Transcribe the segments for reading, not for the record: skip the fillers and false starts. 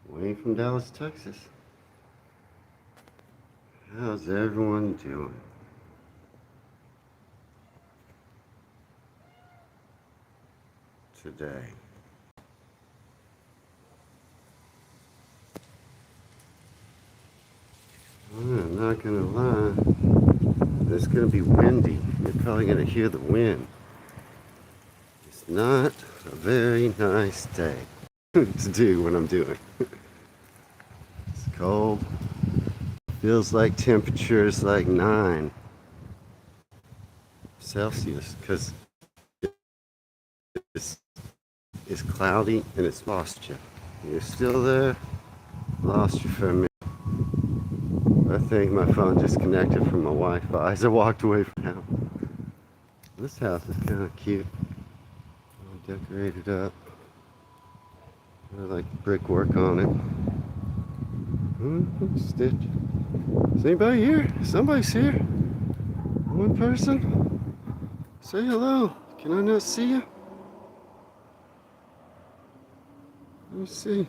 Wayne from Dallas, Texas. How's everyone doing today? I'm not gonna lie, it's gonna be windy. You're probably gonna hear the wind. It's not a very nice day to do what I'm doing. It's cold. Feels like temperature is like 9 Celsius because it's cloudy and it's lost you. You're still there, lost you for a minute. I think my phone disconnected from my Wi-Fi as I walked away from the house. This house is kind of cute. All decorated up. I like brickwork on it. Stitch. Is anybody here? Somebody's here. One person. Say hello. Can I not see you? Let me see. It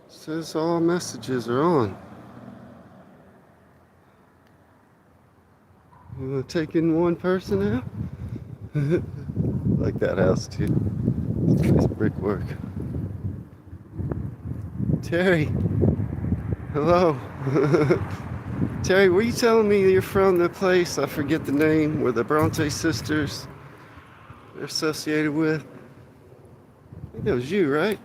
says all messages are on. You want to take in one person out? Like that house too. It's nice brickwork. Terry. Hello. Terry, were you telling me you're from the place, I forget the name, where the Bronte sisters are associated with? I think that was you, right?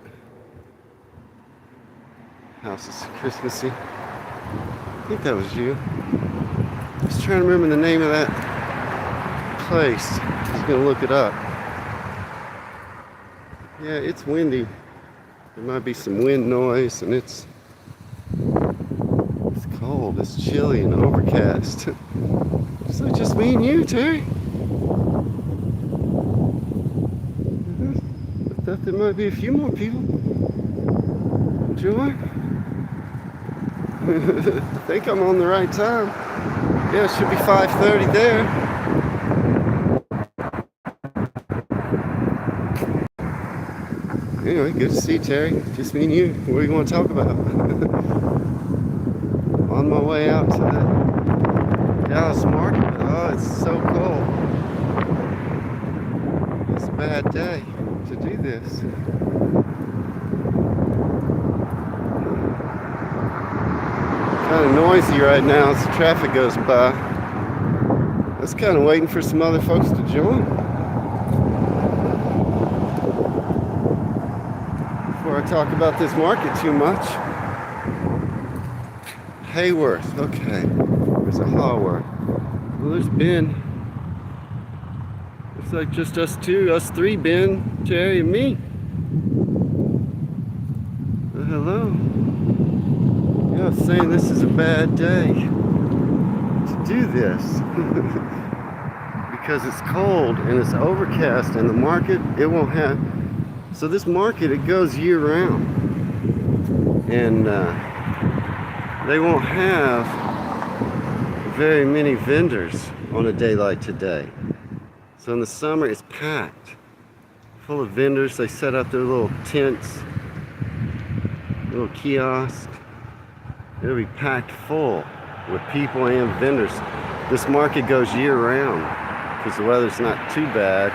House is Christmassy. I think that was you. I was trying to remember the name of that place. I was going to look it up. Yeah, it's windy. There might be some wind noise, and it's cold. It's chilly and overcast. So just me and you, Terry. I thought there might be a few more people. Joy? I think I'm on the right time. Yeah, it should be 5:30 there. Anyway, good to see you, Terry. Just me and you. What do you want to talk about? On my way out to the Dallas market. Oh, it's so cold. It's a bad day to do this. Kind of noisy right now as the traffic goes by. I was kind of waiting for some other folks to join before I talk about this market too much. Hayworth, okay. There's a Haworth. Well, there's Ben. Looks like just us two, us three, Ben, Terry, and me. Hello. Yeah, I was saying this is a bad day to do this. Because it's cold and it's overcast and the market, it won't have... So this market, it goes year round. And they won't have very many vendors on a day like today. So in the summer, it's packed. Full of vendors. They set up their little tents, little kiosks. It'll be packed full with people and vendors. This market goes year round because the weather's not too bad.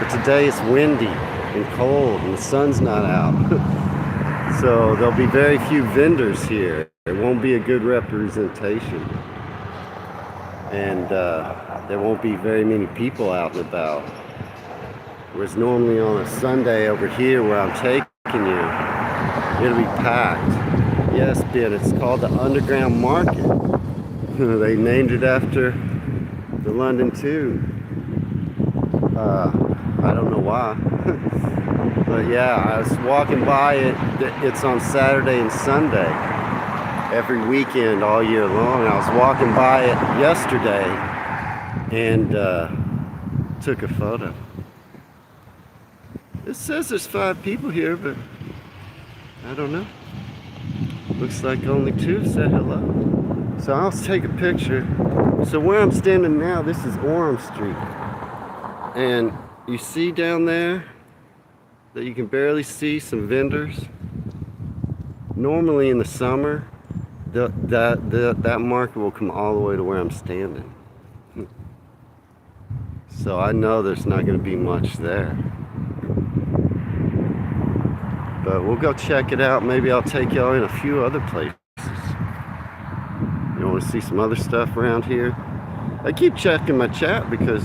But today it's windy and cold and the sun's not out. So there'll be very few vendors here. It won't be a good representation. And there won't be very many people out and about. Whereas normally on a Sunday over here where I'm taking you, it'll be packed. Yes, Ben, it's called the Underground Market. They named it after the London Tube. I don't know why. But yeah, I was walking by it. It's on Saturday and Sunday. Every weekend all year long. I was walking by it yesterday and took a photo. It says there's 5 people here, but I don't know. Looks like only 2 said hello. So I'll take a picture. So where I'm standing now, this is Orem Street. And you see down there that you can barely see some vendors. normally in the summer, that market will come all the way to where I'm standing. So I know there's not going to be much there. But we'll go check it out. Maybe I'll take y'all in a few other places. You want to see some other stuff around here? I keep checking my chat because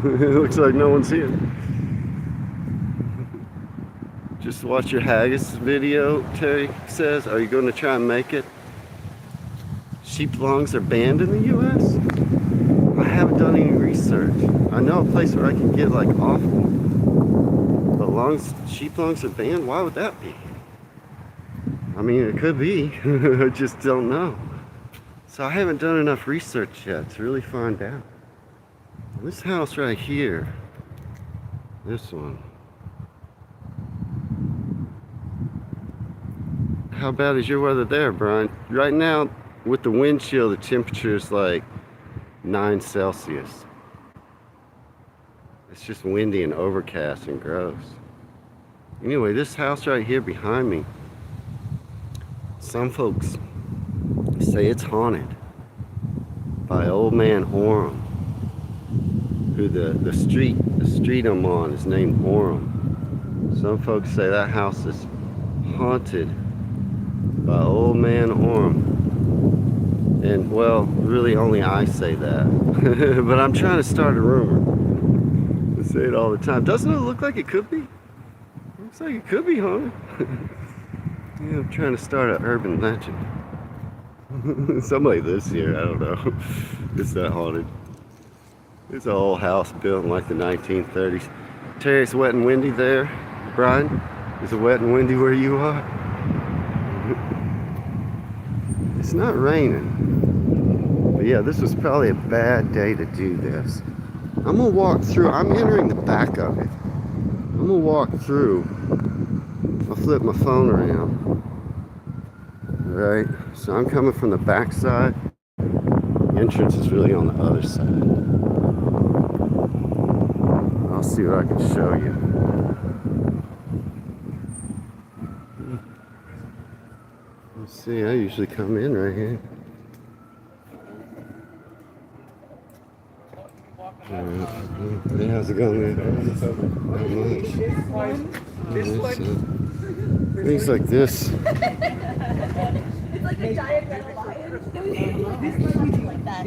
it looks like no one's here. Just watch your haggis video, Terry says. Are you going to try and make it? Sheep lungs are banned in the U.S.? I haven't done any research. I know a place where I can get like offal. But sheep lungs are banned? Why would that be? I mean, it could be. I just don't know. So I haven't done enough research yet to really find out. This house right here, this one. How bad is your weather there, Brian? Right now, with the wind chill, the temperature is like 9 Celsius. It's just windy and overcast and gross. Anyway, this house right here behind me, some folks say it's haunted by old man Orem, who the street I'm on is named Orem. Some folks say that house is haunted by old man Orem. And well, really only I say that. But I'm trying to start a rumor. I say it all the time. Doesn't it look like it could be? Looks like it could be haunted. Yeah, I'm trying to start an urban legend. Somebody lives here, I don't know. It's that haunted. It's an old house built in like the 1930s. Terry, it's wet and windy there. Brian, is it wet and windy where you are? It's not raining. But yeah, this was probably a bad day to do this. I'm gonna walk through. I'm entering the back of it. I'm gonna walk through. I'll flip my phone around. Right, so I'm coming from the back side. The entrance is really on the other side. I'll see what I can show you. Let's see, I usually come in right here. Hey, how's it going, man? Not much. Things like this. It's like a giant red lion. Like that.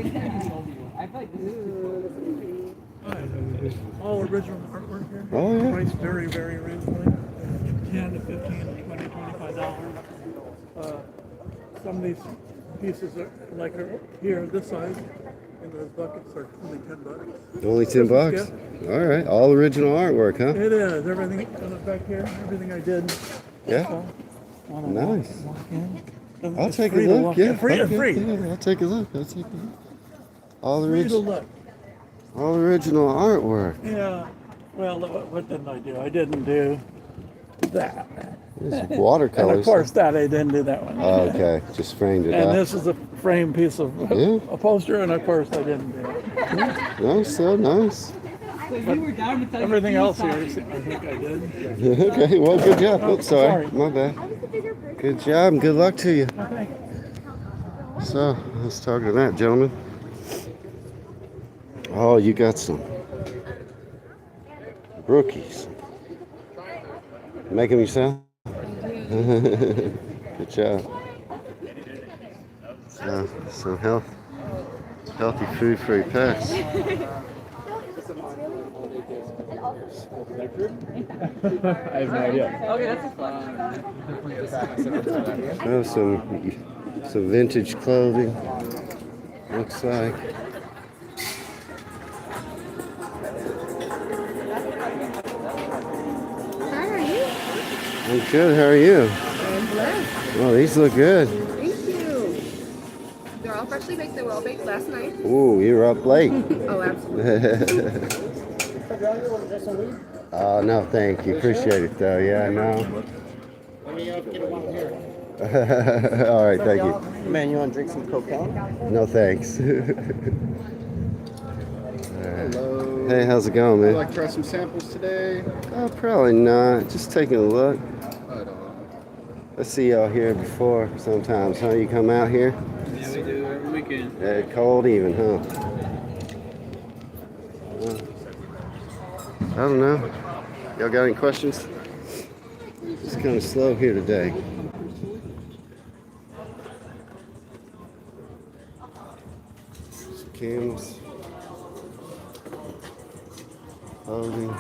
All original artwork here. Oh, yeah. Priced very, very reasonably. $10 to $15 to $20, $25. Some of these pieces are like here, this size, and those buckets are only $10. Only $10? Yeah. All right, all original artwork, huh? It is. Everything back here, everything I did. Yeah. So, Nice. walk in. I'll It's take a free to look. walk Yeah, in. Free. okay. Free. Yeah, I'll take a look. All Free to original, look. all original artwork. Yeah. Well, what didn't I do? I didn't do that. It's watercolors. And of course, that I didn't do that one. Oh, okay, just framed it And up. this is a frame piece of Yeah. upholstery, and of course, I didn't do it. Nice, so nice. Everything else here, I think I did. Okay, well, good job. Oh, Oh, sorry, sorry. my bad. Good job and good luck to you. Okay. So, I was talking to that gentleman. Oh, you got some rookies. Make them yourself? Good job. So, some healthy food for your pets. I have no idea. Okay, that's Oh, some vintage clothing. Looks like. How are you? I'm good. How are you? I'm blessed. Oh, these look good. Thank you. They're all freshly baked. They were all baked last night. Ooh, you're up late. Oh, absolutely. Oh, no, thank you. Appreciate it, though. Yeah, no. Let me get a one here. All right, thank you. Man, you want to drink some cocaine? No, thanks. Hello. Hey, how's it going, Would you man? like to try some samples today? Oh, probably not. Just taking a look. Right on. I see y'all here before sometimes, huh? You come out here? Yeah, we do every weekend. Cold even, huh? I don't know. Y'all got any questions? It's kind of slow here today. Cams. Clothing.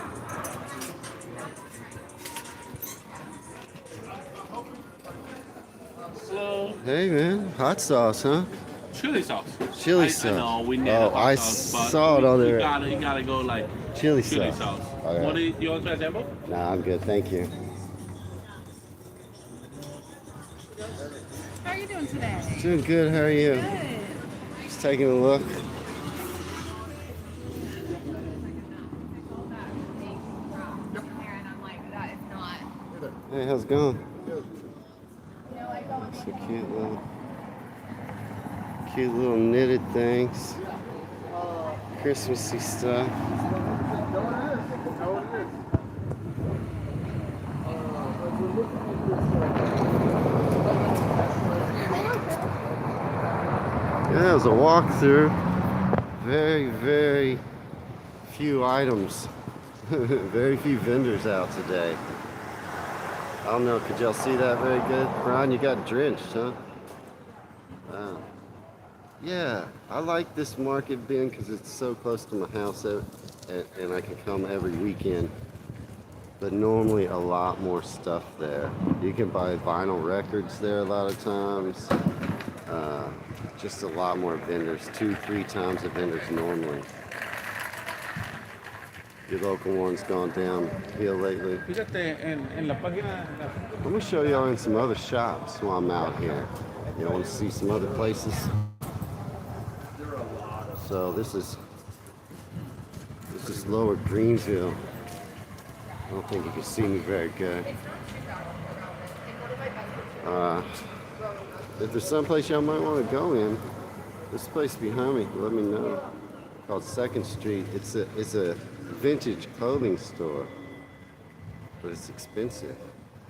So, Hey man, hot sauce, huh? chili sauce. Chili I sauce. know we need Oh, a hot I sauce, but saw it on there. You gotta go like Chili chili sauce. sauce. Okay. What do you want to try sample? Nah, I'm good, thank you. How are you doing today? Doing good, how are you? Good. Just taking a look. Hey, how's it going? So cute little knitted things. Christmassy stuff. Yeah, it was a walkthrough. Very few items. Very few vendors out today. I don't know, could y'all see that very good? Brian, you got drenched, huh? Wow. Yeah, I like this market bin because it's so close to my house and I can come every weekend. But normally a lot more stuff there. You can buy vinyl records there a lot of times. Just a lot more vendors, 2-3 times the vendors normally. Your local one's gone downhill lately. En la página. I'm gonna show y'all in some other shops while I'm out here. You want to see some other places? So this is Lower Greensville. I don't think you can see me very good. If there's someplace y'all might want to go in, this place behind me, let me know. Called 2nd Street. It's a vintage clothing store, but it's expensive.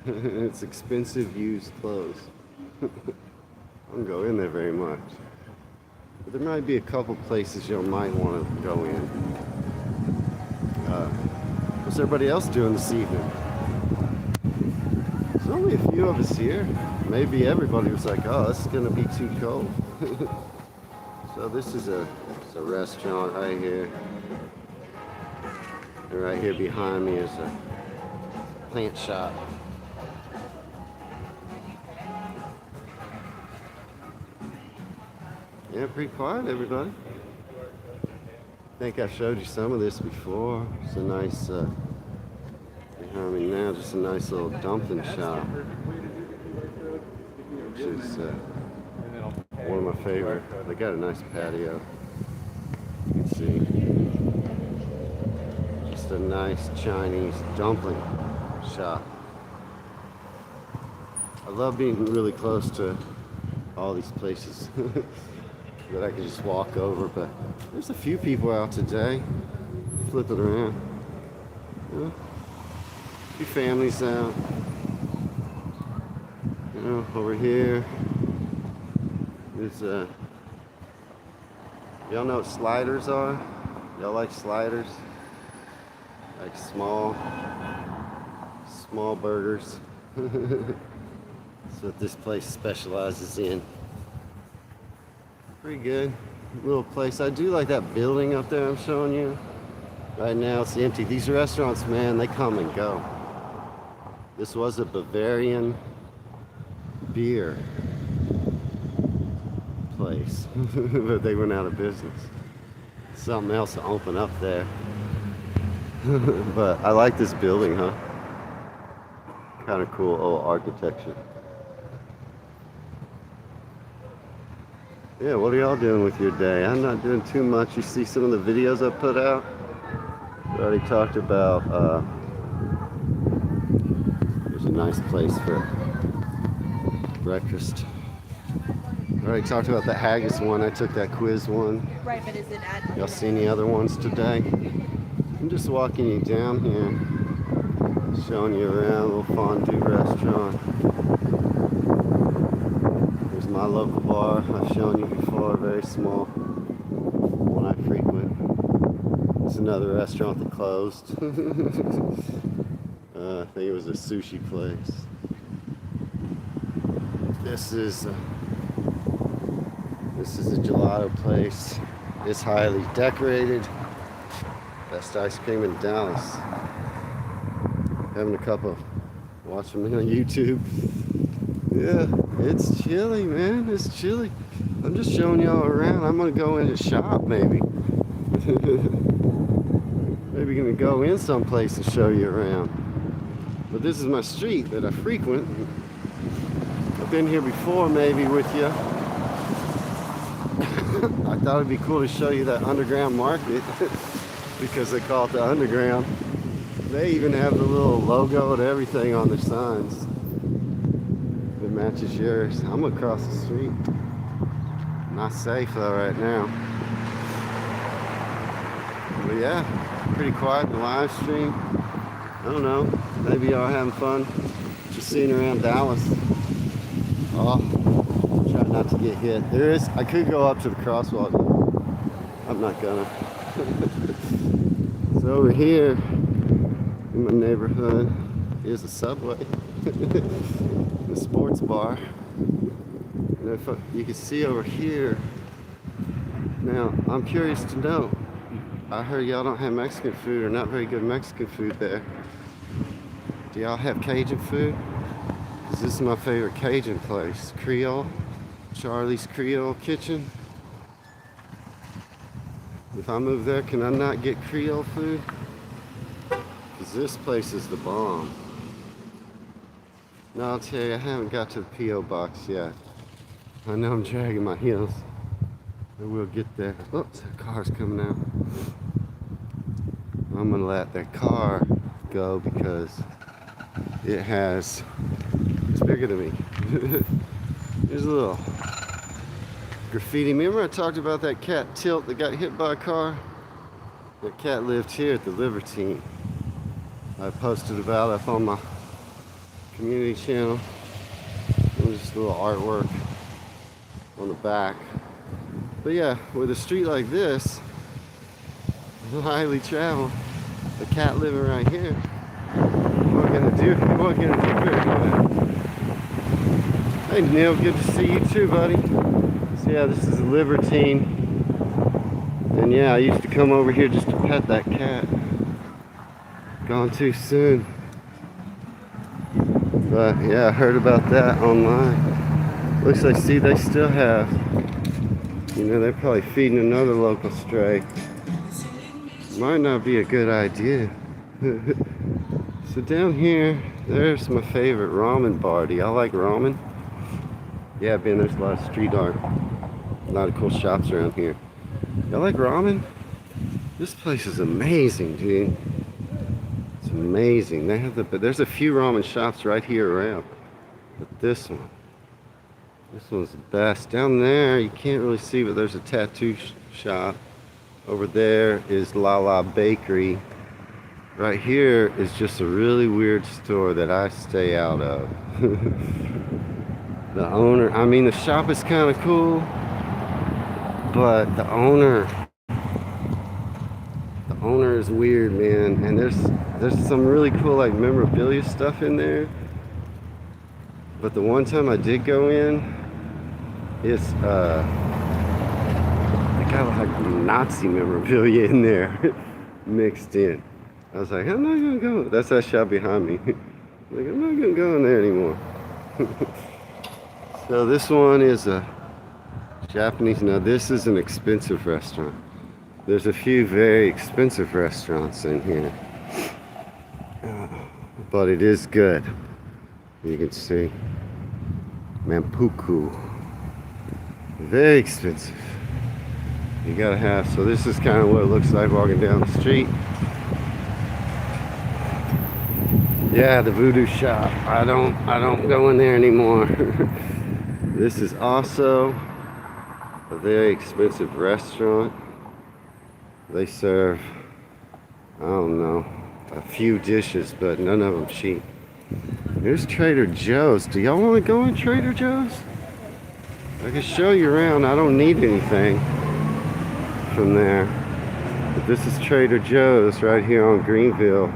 It's expensive used clothes. I don't go in there very much. But there might be a couple places you might want to go in. What's everybody else doing this evening? There's only a few of us here. Maybe everybody was like, oh, this is going to be too cold. So this is a restaurant right here. And right here behind me is a plant shop. Yeah, pretty quiet, everybody. I think I showed you some of this before. It's a nice, behind me now, just a nice little dumpling shop, which is one of my favorite. They got a nice patio. You can see. Just a nice Chinese dumpling shop. I love being really close to all these places that I can just walk over, but there's a few people out today flipping around. You know, a few families out. You know, over here. There's y'all know what sliders are? Y'all like sliders? Like small burgers. That's what this place specializes in. Pretty good little place. I do like that building up there I'm showing you. Right now it's empty. These restaurants, man, they come and go. This was a Bavarian beer place, but they went out of business. Something else to open up there. But I like this building, huh? Kind of cool old architecture. Yeah, what are y'all doing with your day? I'm not doing too much. You see some of the videos I put out? We already talked about, there's a nice place for breakfast. I already talked about the haggis one. I took that quiz one. Right, but is it at? Y'all see any other ones today? I'm just walking you down here, showing you around a little fondue restaurant. bar I've shown you before, very small, one I frequent. It's another restaurant that closed. I think it was a sushi place. This is a gelato place. It's highly decorated. Best ice cream in Dallas. Having a couple, watching me on YouTube. Yeah, it's chilly, man. It's chilly. I'm just showing y'all around. I'm gonna go in and shop, maybe. Maybe gonna go in someplace and show you around. But this is my street that I frequent. I've been here before, maybe with you. I thought it'd be cool to show you that underground market because they call it the underground. They even have the little logo and everything on their signs that matches yours. I'm gonna cross the street. Not safe though right now. But yeah, pretty quiet in the live stream. I don't know, maybe y'all having fun just seeing around Dallas. Oh, try not to get hit. I could go up to the crosswalk. I'm not gonna. So over here in my neighborhood is a Subway, the sports bar. And if you can see over here, now I'm curious to know, I heard y'all don't have Mexican food or not very good Mexican food there. Do y'all have Cajun food? Because this is my favorite Cajun place, Creole, Charlie's Creole Kitchen. If I move there, can I not get Creole food? Because this place is the bomb. No, I'll tell you, I haven't got to the P.O. box yet. I know I'm dragging my heels. I will get there. Oops, that car's coming out. I'm gonna let that car go because it's bigger than me. There's a little graffiti. Remember I talked about that cat Tilt that got hit by a car? That cat lived here at the Libertine. I posted about it up on my community channel. And just a little artwork on the back. But yeah, with a street like this, highly traveled, the cat living right here, what gonna do very well. Hey Neil, good to see you too, buddy. So yeah, this is a Libertine. And yeah, I used to come over here just to pet that cat. Gone too soon. But yeah, I heard about that online. Looks like, see, they still have, they're probably feeding another local stray. Might not be a good idea. So down here, there's my favorite ramen bar. Do y'all like ramen? Yeah, Ben, there's a lot of street art. A lot of cool shops around here. Y'all like ramen? This place is amazing, dude. It's amazing. There's a few ramen shops right here around. But this one's the best. Down there, you can't really see, but there's a tattoo shop. Over there is La La Bakery. Right here is just a really weird store that I stay out of. The owner, the shop is kind of cool, but the owner is weird, man. And there's some really cool like memorabilia stuff in there. But the one time I did go in, it's they got like Nazi memorabilia in there mixed in. I was like, I'm not gonna go. That's that shop behind me. Like, I'm not gonna go in there anymore. So this one is a Japanese. Now this is an expensive restaurant. There's a few very expensive restaurants in here, but it is good. You can see Mampuku. Very expensive. You gotta have. So this is kind of what it looks like walking down the street. Yeah, the voodoo shop. I don't go in there anymore. This is also a very expensive restaurant. They serve, I don't know, a few dishes, but none of them cheap. Here's Trader Joe's. Do y'all want to go in Trader Joe's? I can show you around. I don't need anything from there. But this is Trader Joe's right here on Greenville.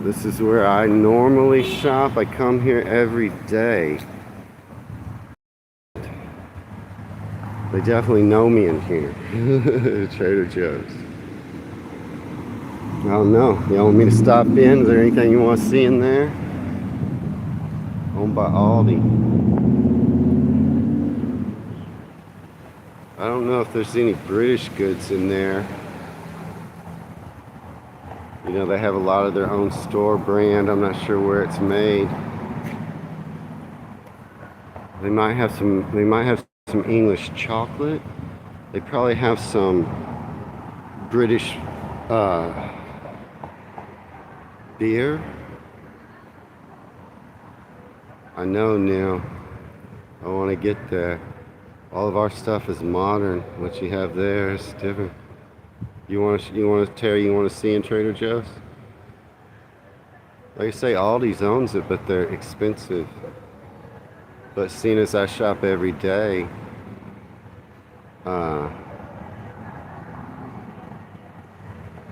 This is where I normally shop. I come here every day. They definitely know me in here. Trader Joe's. I don't know. You want me to stop in? Is there anything you want to see in there? Owned by Aldi. I don't know if there's any British goods in there. You know, they have a lot of their own store brand. I'm not sure where it's made. They might have some English chocolate. They probably have some British beer. I know now. I want to get there. All of our stuff is modern. What you have there is different. You want to see in Trader Joe's? Like I say, Aldi's owns it, but they're expensive. But seeing as I shop every day,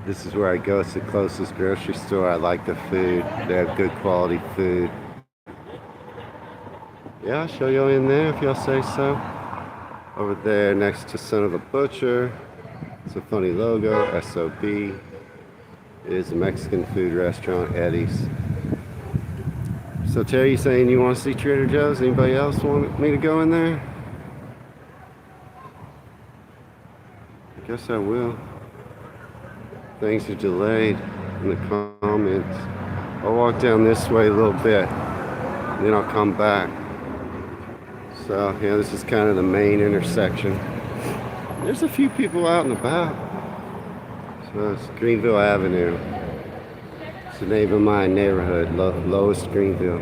this is where I go. It's the closest grocery store. I like the food. They have good quality food. Yeah, I'll show you in there if y'all say so. Over there next to Son of a Butcher. It's a funny logo, SOB. It is a Mexican food restaurant, Eddie's. So Terry, you saying you want to see Trader Joe's? Anybody else want me to go in there? I guess I will. Things are delayed in the comments. I'll walk down this way a little bit, and then I'll come back. So yeah, this is kind of the main intersection. There's a few people out and about. So it's Greenville Avenue. It's the name of my neighborhood, Lowest Greenville.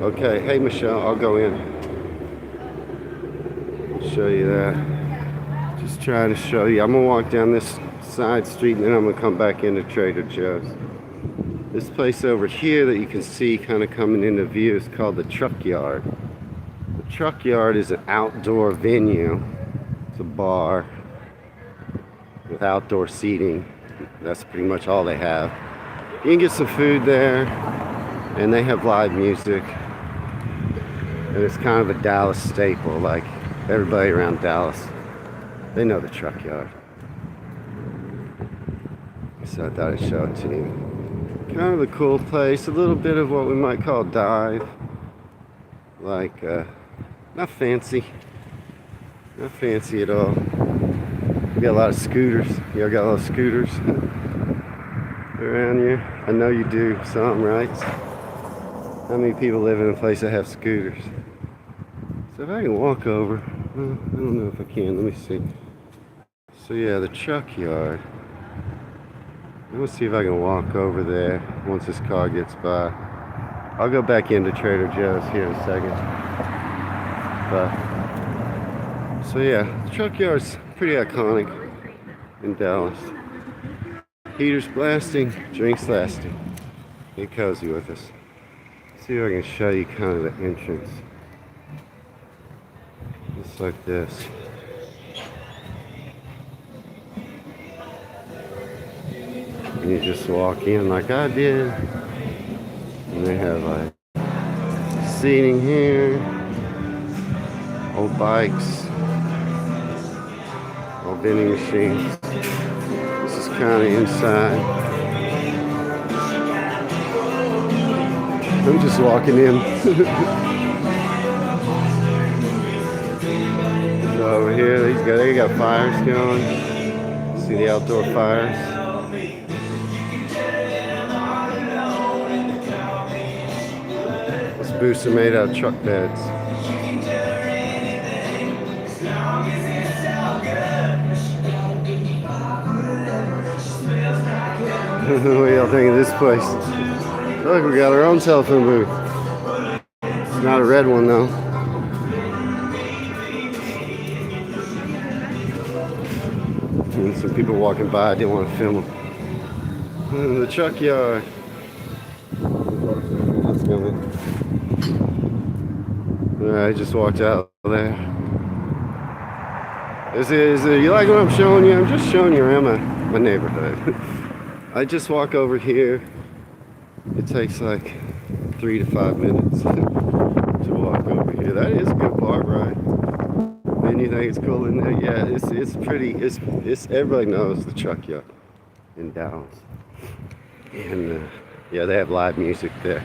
Okay, hey Michelle, I'll go in. I'll show you that. Just trying to show you. I'm gonna walk down this side street and then I'm gonna come back into Trader Joe's. This place over here that you can see kind of coming into view is called the Truck Yard. The Truck Yard is an outdoor venue. It's a bar with outdoor seating. That's pretty much all they have. You can get some food there, and they have live music. And it's kind of a Dallas staple, like everybody around Dallas, they know the Truck Yard. So I thought I'd show it to you. Kind of a cool place, a little bit of what we might call dive. Like, not fancy. Not fancy at all. We got a lot of scooters. Y'all got a lot of scooters around here? I know you do some, right? How many people live in a place that have scooters? So if I can walk over, I don't know if I can, let me see. So yeah, the Truck Yard. Let's see if I can walk over there once this car gets by. I'll go back into Trader Joe's here in a second. So yeah, the Truck Yard's pretty iconic in Dallas. Heaters blasting, drinks lasting. Get cozy with us. See if I can show you kind of the entrance. Just like this. And you just walk in like I did. And they have like seating here. Old bikes. Old vending machines. This is kind of inside. I'm just walking in. So over here, they got fires going. See the outdoor fires. This booths are made out of truck beds. What do y'all think of this place? Look, we got our own telephone booth. It's not a red one though. And some people walking by, I didn't want to film them. The Truck Yard. That's coming. Alright, I just walked out there. You like what I'm showing you? I'm just showing you around my neighborhood. I just walk over here. It takes like 3 to 5 minutes to walk over here. That is a good park ride. Anything is cool in there? Yeah, it's pretty. It's everybody knows the Truck Yuck in Dallas, and yeah, they have live music there.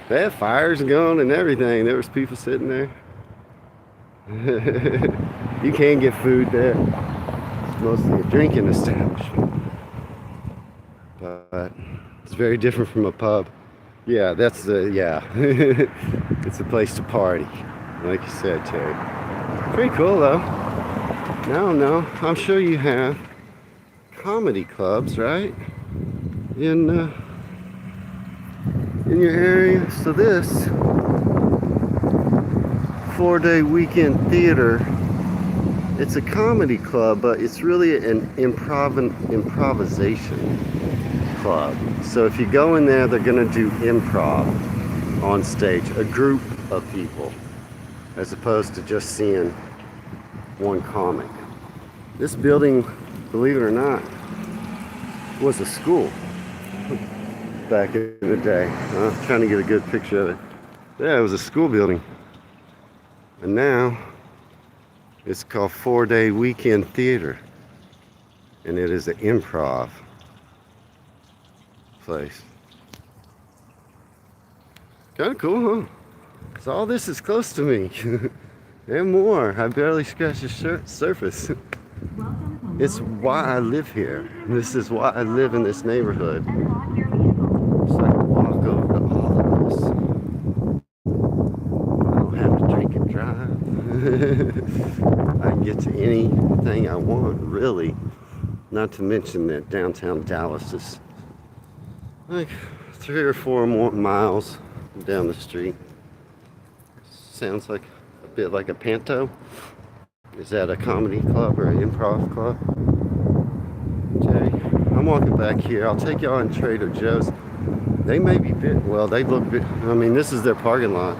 They have fires going and everything. There was people sitting there. You can get food there. It's mostly a drinking establishment, but it's very different from a pub. Yeah, that's it's a place to party, like you said, Terry. Pretty cool though. No, I'm sure you have comedy clubs, right? In your area. So this 4-day weekend theater, it's a comedy club, but it's really an improvisation club. So if you go in there, they're gonna do improv on stage, a group of people, as opposed to just seeing one comic. This building, believe it or not, was a school back in the day. I was trying to get a good picture of it. Yeah, it was a school building. And now it's called 4-day weekend theater. And it is an improv place. Kind of cool, huh? So all this is close to me. And more. I barely scratched the surface. It's why I live here. This is why I live in this neighborhood. So I can walk over to all of this. I don't have to drink and drive. I can get to anything I want, really. Not to mention that downtown Dallas is like 3 or 4 more miles down the street. Sounds like a bit like a panto. Is that a comedy club or an improv club? Okay, I'm walking back here. I'll take y'all in Trader Joe's. They may be bit, well, they look bit, I mean, this is their parking lot.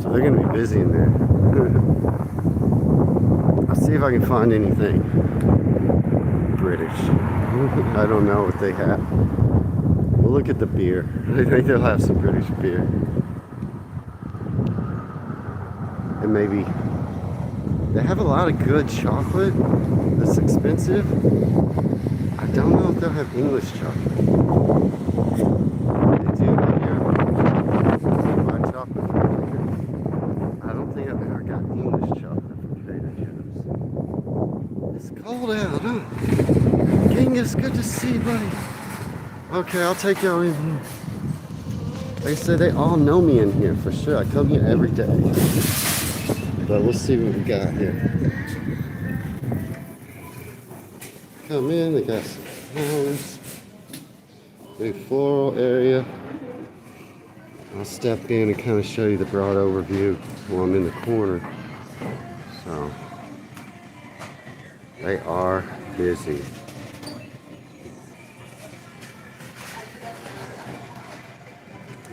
So they're gonna be busy in there. I'll see if I can find anything British. I don't know what they have. We'll look at the beer. I think they'll have some British beer. And maybe they have a lot of good chocolate that's expensive. I don't know if they'll have English chocolate. They do here. My chocolate from I don't think I've ever got English chocolate from Trader Joe's. It's cold out, huh? King, it's good to see you, buddy. Okay, I'll take y'all in here. They say they all know me in here for sure. I come here every day. But we'll see what we got here. Come in, they got some flowers. Big floral area. I'll step in and kind of show you the broad overview while I'm in the corner. So, they are busy.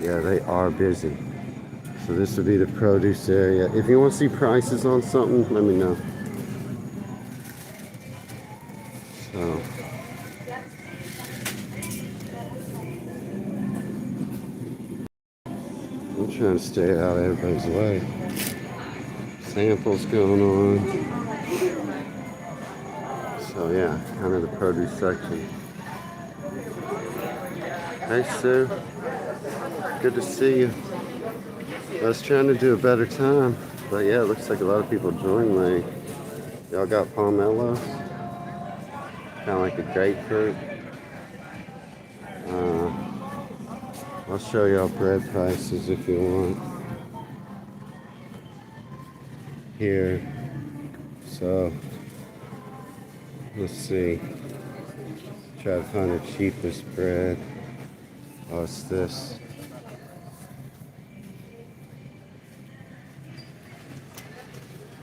Yeah, they are busy. So this would be the produce area. If you want to see prices on something, let me know. So. I'm trying to stay out of everybody's way. Samples going on. So yeah, kind of the produce section. Hey Sue. Good to see you. I was trying to do a better time, but yeah, it looks like a lot of people joined late. Y'all got pomelos? Kind of like a grapefruit. I'll show y'all bread prices if you want. Here. So, let's see. Try to find the cheapest bread. Oh, it's this.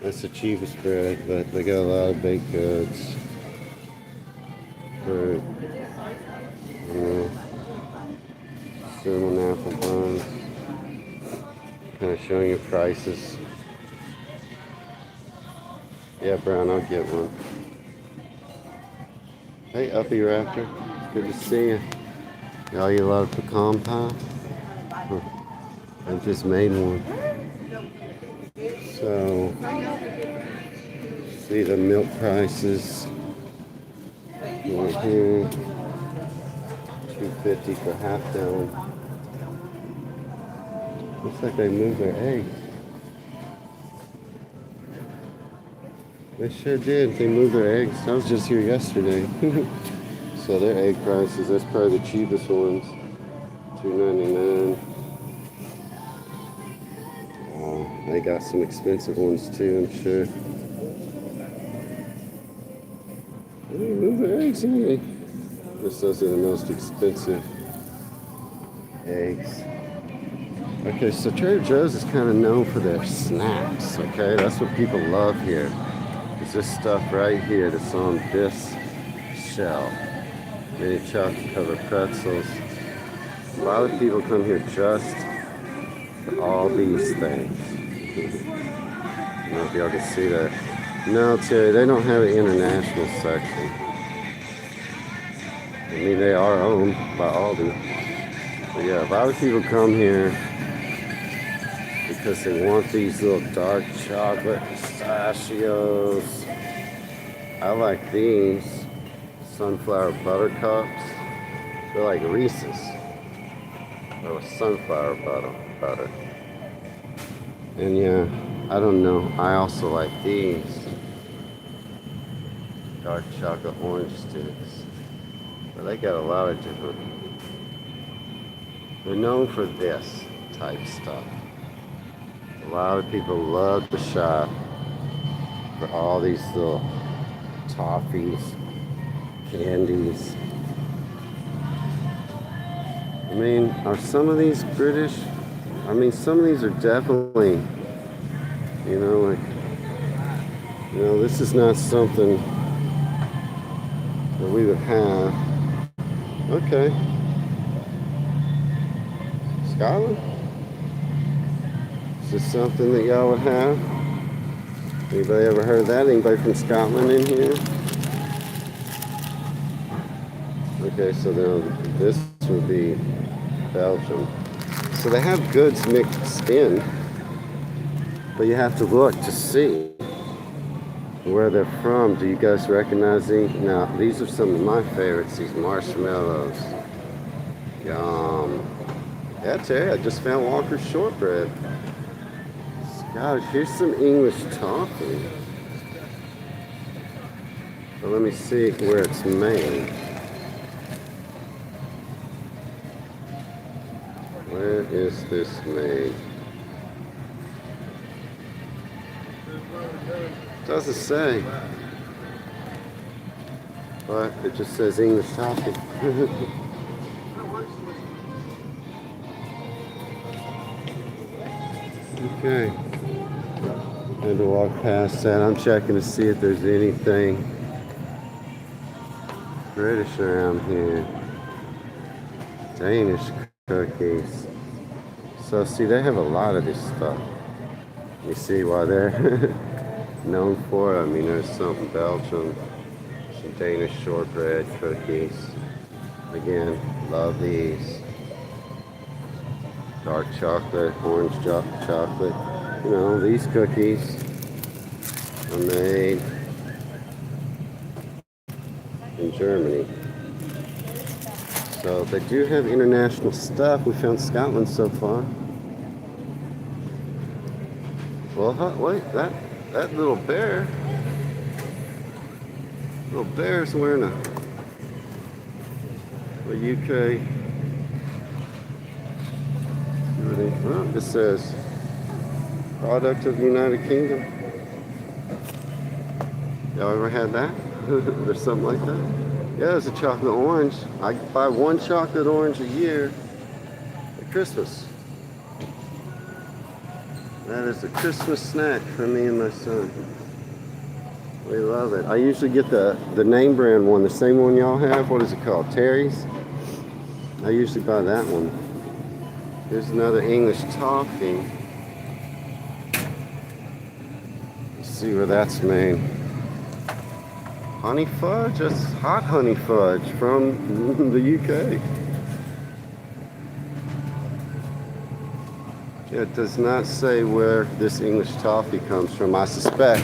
That's the cheapest bread, but they got a lot of baked goods. Fruit. Cinnamon apple buns. Kind of showing you prices. Yeah, Brown, I'll get one. Hey, Uppy Raptor. Good to see you. Y'all eat a lot of pecan pie? Huh. I just made one. So, see the milk prices. Over here, $2.50 for half gallon. Looks like they moved their eggs. They sure did. They moved their eggs. I was just here yesterday. So their egg prices, that's probably the cheapest ones. $2.99. They got some expensive ones too, I'm sure. They move their eggs anyway. Those are the most expensive eggs. Okay, so Trader Joe's is kind of known for their snacks, okay? That's what people love here. Is this stuff right here that's on this shelf. Mini chocolate covered pretzels. A lot of people come here just for all these things. I don't know if y'all can see that. No, Terry, they don't have an international section. I mean, they are owned by Aldi. But yeah, a lot of people come here because they want these little dark chocolate pistachios. I like these sunflower butter cups. They're like Reese's, but with sunflower butter. And yeah, I don't know. I also like these dark chocolate orange sticks. But they got a lot of different. They're known for this type stuff. A lot of people love to shop for all these little toffees, candies. I mean, are some of these British? I mean, some of these are definitely, this is not something that we would have. Okay. Scotland? Is this something that y'all would have? Anybody ever heard of that? Anybody from Scotland in here? Okay, so then this would be Belgium. So they have goods mixed in, but you have to look to see where they're from. Do you guys recognize these? Now, these are some of my favorites, these marshmallows. Yum. Yeah, Terry, I just found Walker's shortbread. Gosh, here's some English toffee. So let me see where it's made. Where is this made? Doesn't say. But it just says English toffee. Okay. Had to walk past that. I'm checking to see if there's anything British around here. Danish cookies. So see, they have a lot of this stuff. You see why they're known for it. I mean, there's some Belgium, some Danish shortbread cookies. Again, love these. Dark chocolate, orange chocolate. You know, these cookies are made in Germany. So they do have international stuff. We found Scotland so far. Well, wait, that little bear is wearing a UK. Well, it says product of the United Kingdom. Y'all ever had that? There's something like that? Yeah, it's a chocolate orange. I buy one chocolate orange a year at Christmas. That is a Christmas snack for me and my son. We love it. I usually get the name brand one, the same one y'all have. What is it called? Terry's? I usually buy that one. Here's another English toffee. see where that's made. Honey fudge? That's hot honey fudge from the UK. It does not say where this English toffee comes from. I suspect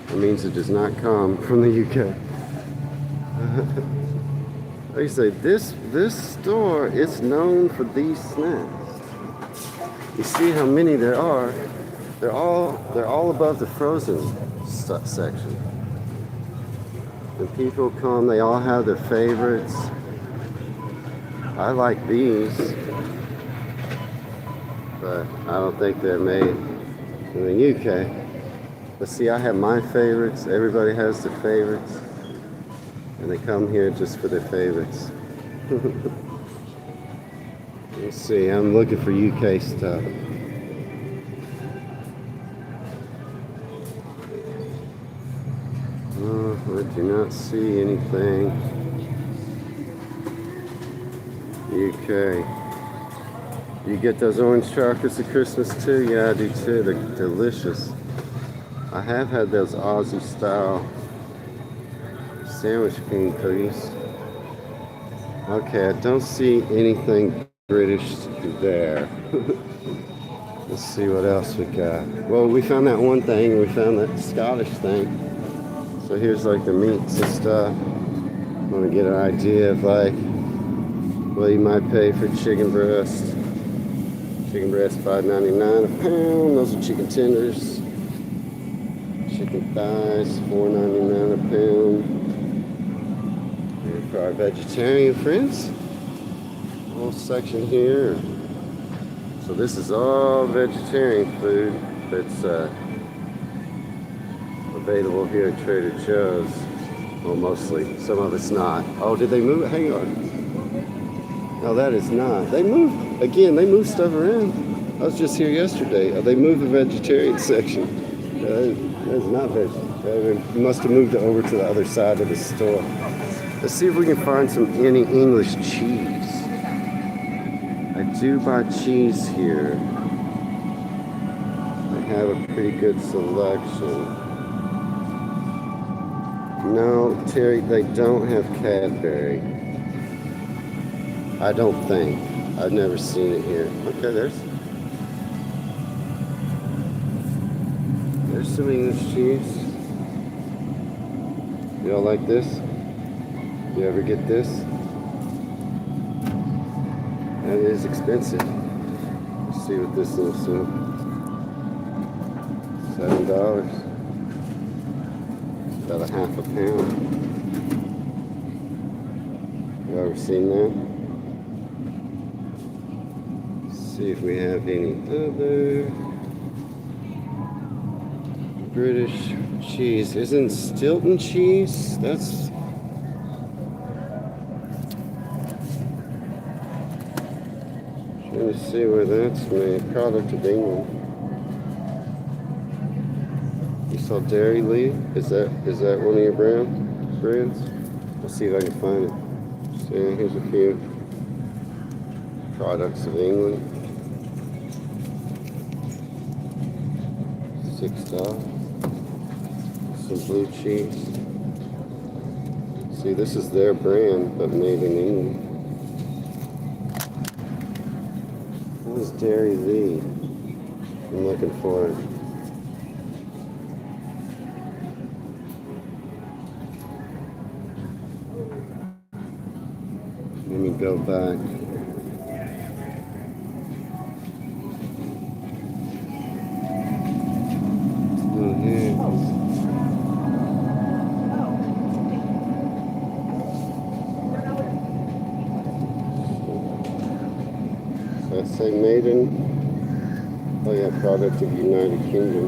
it means it does not come from the UK. Like I say, this store is known for these snacks. You see how many there are. They're all above the frozen section. And people come, they all have their favorites. I like these, but I don't think they're made in the UK. But see, I have my favorites. Everybody has their favorites. And they come here just for their favorites. Let's see, I'm looking for UK stuff. Oh, I do not see anything. UK. You get those orange chocolates at Christmas too? Yeah, I do too. They're delicious. I have had those Aussie style sandwich bean cookies. Okay, I don't see anything British there. Let's see what else we got. Well, we found that one thing, and we found that Scottish thing. So here's like the meats and stuff. I want to get an idea of like what you might pay for chicken breast. Chicken breast $5.99 a pound. Those are chicken tenders. Chicken thighs $4.99 a pound. For our vegetarian friends, whole section here. So this is all vegetarian food that's available here at Trader Joe's. Well, mostly. Some of it's not. Oh, did they move it? Hang on. No, that is not. They move, again, they move stuff around. I was just here yesterday. They moved the vegetarian section. That is not vegetarian. They must have moved it over to the other side of the store. Let's see if we can find any English cheese. I do buy cheese here. They have a pretty good selection. No, Terry, they don't have Cadbury. I don't think. I've never seen it here. Okay, there's some English cheese. Y'all like this? You ever get this? That is expensive. Let's see what this is. So $7. About a half a pound. You ever seen that? Let's see if we have any other British cheese. Isn't Stilton cheese? That's trying to see where that's made. Product of England. You saw Dairy Lee? Is that one of your brands? Let's see if I can find it. So here's a few products of England. $6. Some blue cheese. See, this is their brand, but made in England. What is Dairy Lee? I'm looking for it. Let me go back. Oh, here. Does that say made in? Oh yeah, product of United Kingdom.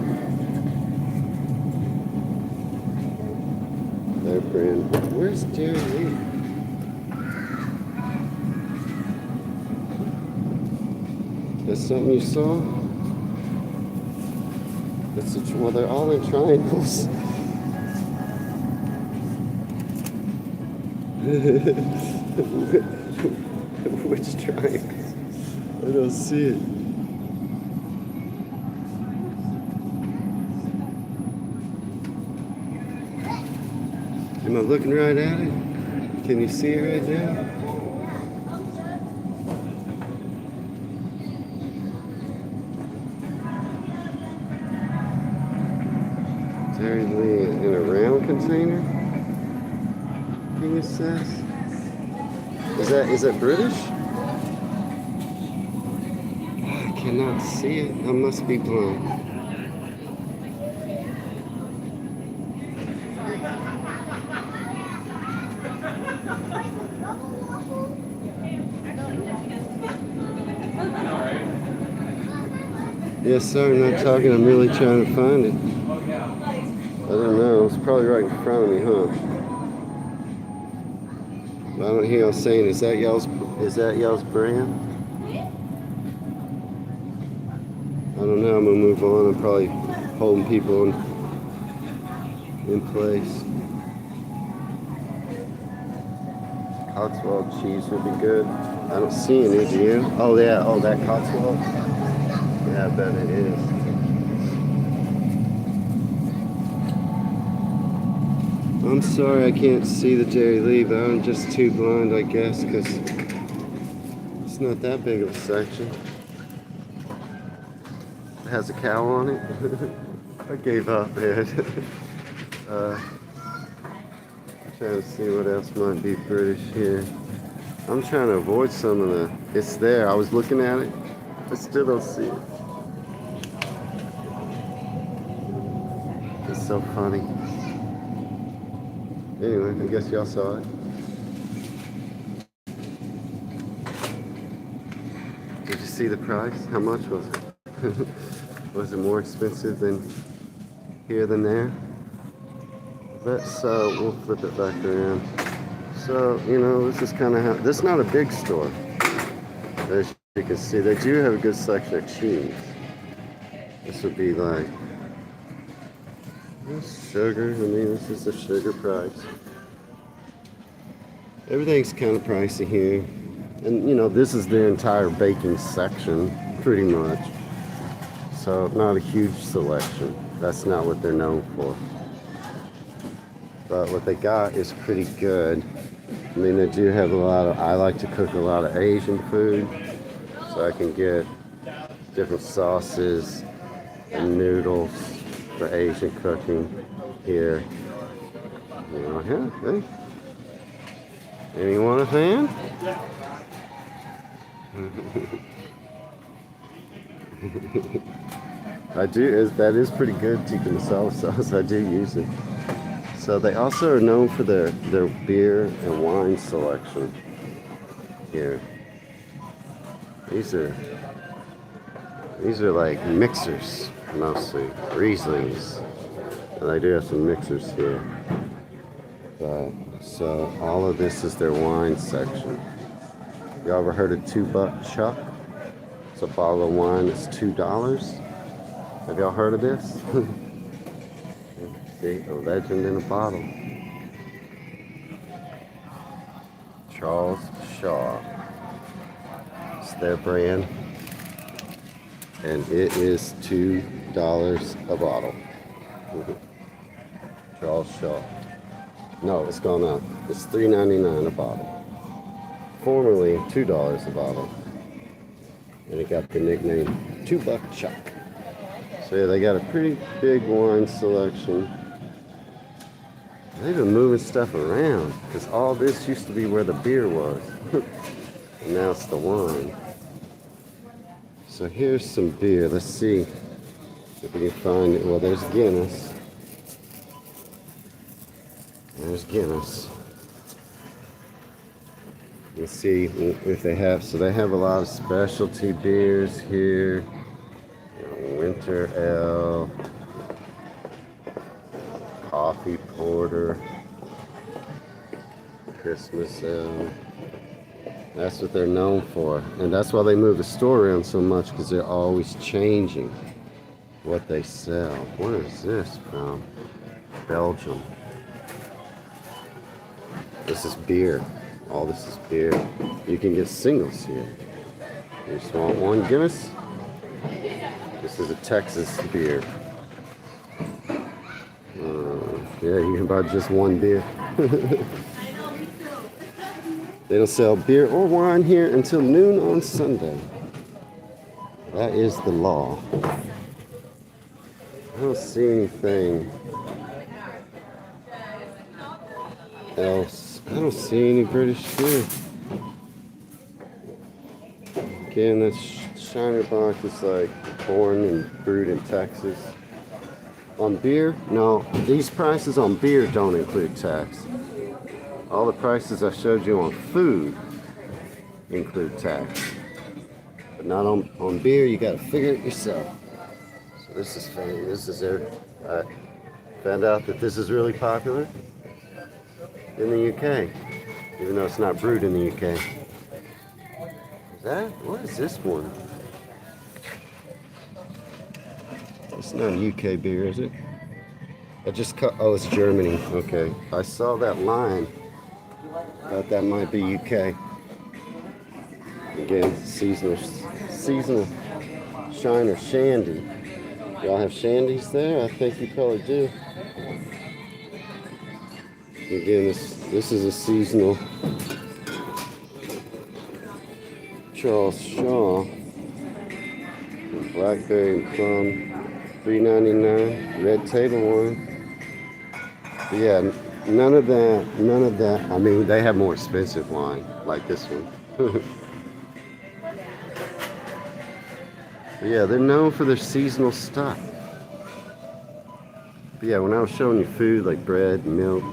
Their brand. Where's Dairy Lee? That's something you saw? Well, they're all in triangles. Which triangles? I don't see it. Am I looking right at it? Can you see it right now? Dairy Lee in a round container? King says. Is that British? I cannot see it. I must be blind. Yes, sir. Not talking. I'm really trying to find it. I don't know. It's probably right in front of me, huh? But I don't hear y'all saying. Is that y'all's brand? I don't know. I'm gonna move on. I'm probably holding people in place. Cotswold cheese would be good. I don't see any. Do you? Oh yeah. Oh, that Cotswold. Yeah, I bet it is. I'm sorry I can't see the Dairy Lee, but I'm just too blind, I guess, because it's not that big of a section. It has a cow on it. I gave up, man. Trying to see what else might be British here. I'm trying to avoid some of the... It's there. I was looking at it. I still don't see it. It's so funny. Anyway, I guess y'all saw it. Did you see the price? How much was it? Was it more expensive than here than there? But so we'll flip it back around. So, you know, this is kind of how, this is not a big store. As you can see, they do have a good selection of cheese. This would be like, this sugar, I mean, this is the sugar price. Everything's kind of pricey here. And, you know, this is their entire baking section, pretty much. So, not a huge selection. That's not what they're known for. But what they got is pretty good. I mean, they do have a lot of, I like to cook a lot of Asian food. So I can get different sauces and noodles for Asian cooking here. You know, yeah, hey. Anyone a fan? I do, that is pretty good, tikka masala sauce. I do use it. So they also are known for their beer and wine selection here. These are like mixers mostly, Rieslings. And they do have some mixers here. But so all of this is their wine section. Y'all ever heard of $2 Chuck? It's a bottle of wine that's $2. Have y'all heard of this? See, a legend in a bottle. Charles Shaw. It's their brand. And it is $2 a bottle. Charles Shaw. No, it's gone up. It's $3.99 a bottle. Formerly $2 a bottle. And it got the nickname $2 Chuck. So yeah, they got a pretty big wine selection. They've been moving stuff around because all this used to be where the beer was. And now it's the wine. So here's some beer. Let's see if we can find it. Well, there's Guinness. There's Guinness. Let's see if they have. So they have a lot of specialty beers here. Winter Ale, Coffee Porter, Christmas Ale. That's what they're known for. And that's why they move the store around so much, because they're always changing what they sell. Where is this from? Belgium. This is beer. All this is beer. You can get singles here. You just want one Guinness? This is a Texas beer. Yeah, you can buy just one beer. They don't sell beer or wine here until noon on Sunday. That is the law. I don't see anything else. I don't see any British beer. Again, that Shiner Bock is like born and brewed in Texas. On beer, no, these prices on beer don't include tax. All the prices I showed you on food include tax. But not on beer, you gotta figure it yourself. So this is funny. This is there. I found out that this is really popular in the UK, even though it's not brewed in the UK. What is this one? It's not UK beer, is it? Oh, it's Germany. Okay. I saw that line. Thought that might be UK. Again, seasonal Shiner Shandy. Y'all have shandies there? I think you probably do. Again, this is a seasonal Charles Shaw. Blackberry and plum, $3.99. Red table wine. But yeah, none of that. I mean, they have more expensive wine, like this one. But yeah, they're known for their seasonal stuff. But yeah, when I was showing you food like bread, milk,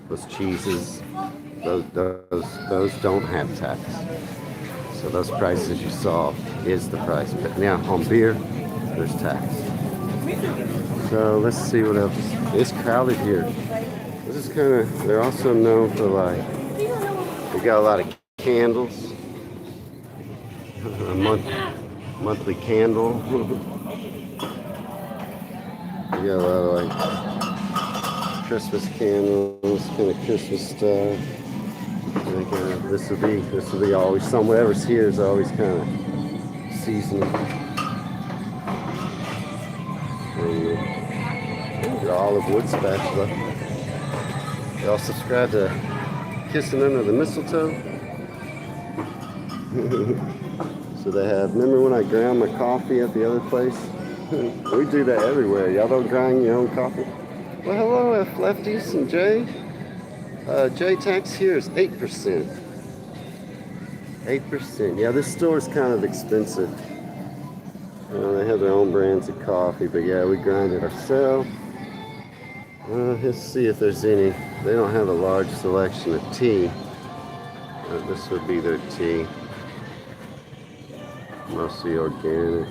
those cheeses, those don't have tax. So those prices you saw is the price. But now on beer, there's tax. So let's see what else. It's crowded here. This is kind of, they're also known for like, they got a lot of candles. A monthly candle. You got a lot of like Christmas candles, kind of Christmas stuff. This will be always whatever's here is always kind of seasonal. The olive wood spatula. Y'all subscribe to Kissing Under the Mistletoe. So they have. Remember when I ground my coffee at the other place? We do that everywhere. Y'all don't grind your own coffee. Well, hello, F lefties and Jay. J tax here is 8%. 8%. Yeah, this store is kind of expensive. They have their own brands of coffee, but yeah, we grind it ourselves. Let's see if there's any. They don't have a large selection of tea. This would be their tea. Mostly organic.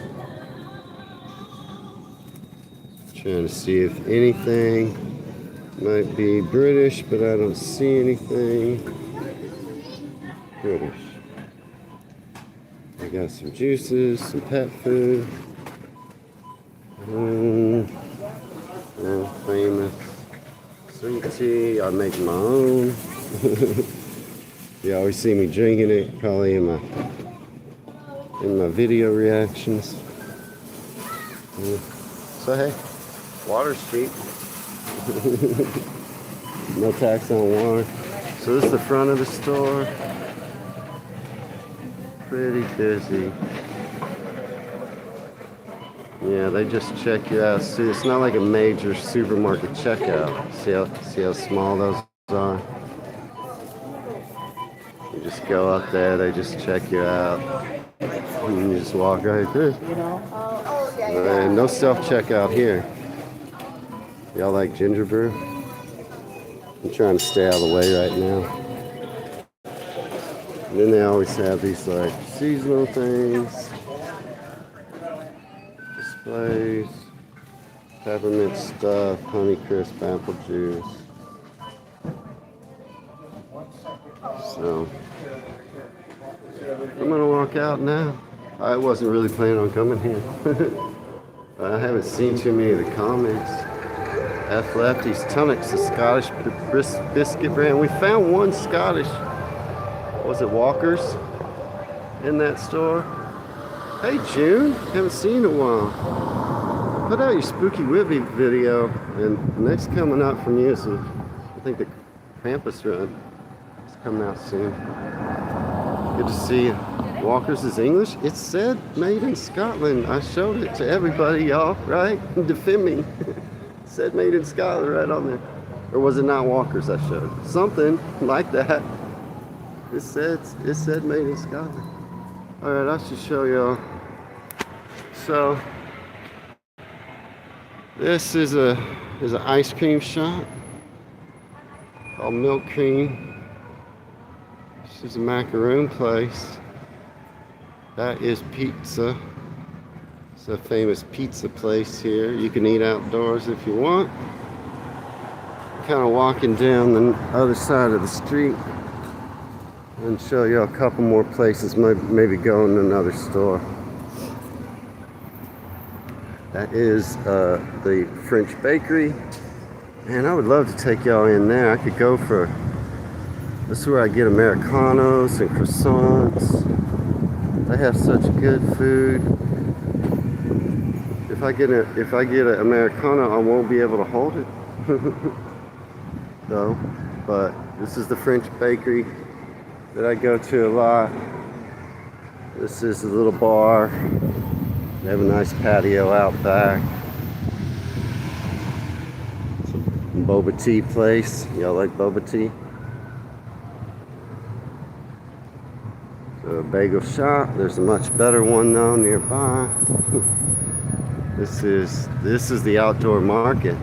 Trying to see if anything might be British, but I don't see anything British. I got some juices, some pet food. Famous sweet tea. I make my own. You always see me drinking it, probably in my video reactions. So hey, water's cheap. No tax on water. So this is the front of the store. Pretty busy. Yeah, they just check you out. See, it's not like a major supermarket checkout. See how small those are? You just go up there, they just check you out. And you just walk right through. And no self-checkout here. Y'all like ginger brew? I'm trying to stay out of the way right now. And then they always have these like seasonal things. Displays. Peppermint stuff, Honeycrisp, apple juice. So, I'm gonna walk out now. I wasn't really planning on coming here. I haven't seen too many of the comments. F Lefty's Tonics, a Scottish biscuit brand. We found one Scottish, was it Walker's, in that store. Hey June, haven't seen you in a while. Put out your Spooky Whippy video, and the next coming up from you is, I think Pampas Run. It's coming out soon. Good to see you. Walker's is English. It said made in Scotland. I showed it to everybody, y'all, right? Defend me. It said made in Scotland right on there. Or was it not Walker's I showed? Something like that. It said made in Scotland. Alright, I should show y'all. So this is an ice cream shop called Milk Cream. This is a macaroon place. That is pizza. It's a famous pizza place here. You can eat outdoors if you want. Kind of walking down the other side of the street and show you a couple more places, maybe go in another store. That is the French bakery, and I would love to take y'all in there. I could go for, this is where I get Americanos and croissants. They have such good food. If I get an Americano, I won't be able to hold it. Though, but this is the French bakery that I go to a lot. This is a little bar. They have a nice patio out back. Some boba tea place. Y'all like boba tea? So a bagel shop. There's a much better one though nearby. This is the outdoor market.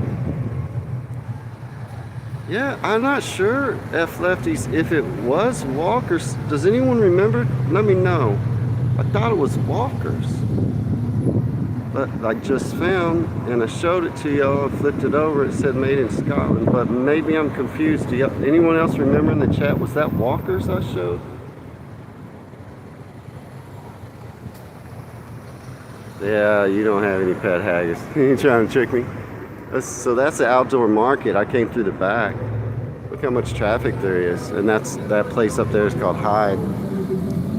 Yeah, I'm not sure, F Lefties, if it was Walker's. Does anyone remember? Let me know. I thought it was Walker's. But I just found, and I showed it to y'all, I flipped it over, it said made in Scotland, but maybe I'm confused. Do anyone else remember in the chat, was that Walker's I showed? Yeah, you don't have any pet haggis. You trying to trick me? So that's the outdoor market. I came through the back. Look how much traffic there is. And that place up there is called Hyde.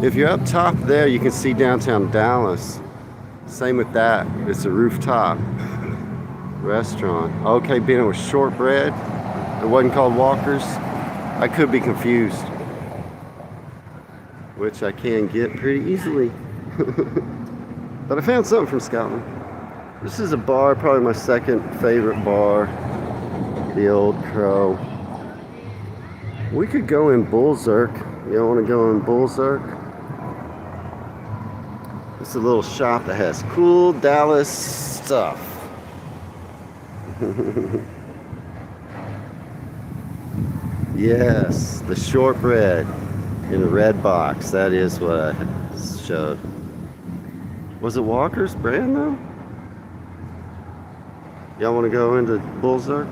If you're up top there, you can see downtown Dallas. Same with that. It's a rooftop restaurant. Okay, being with shortbread. It wasn't called Walker's. I could be confused. Which I can get pretty easily. But I found something from Scotland. This is a bar, probably my second favorite bar. The Old Crow. We could go in Bullzerk. Y'all want to go in Bullzerk? It's a little shop that has cool Dallas stuff. Yes, the shortbread in a red box. That is what I showed. Was it Walker's brand though? Y'all want to go into Bullzerk?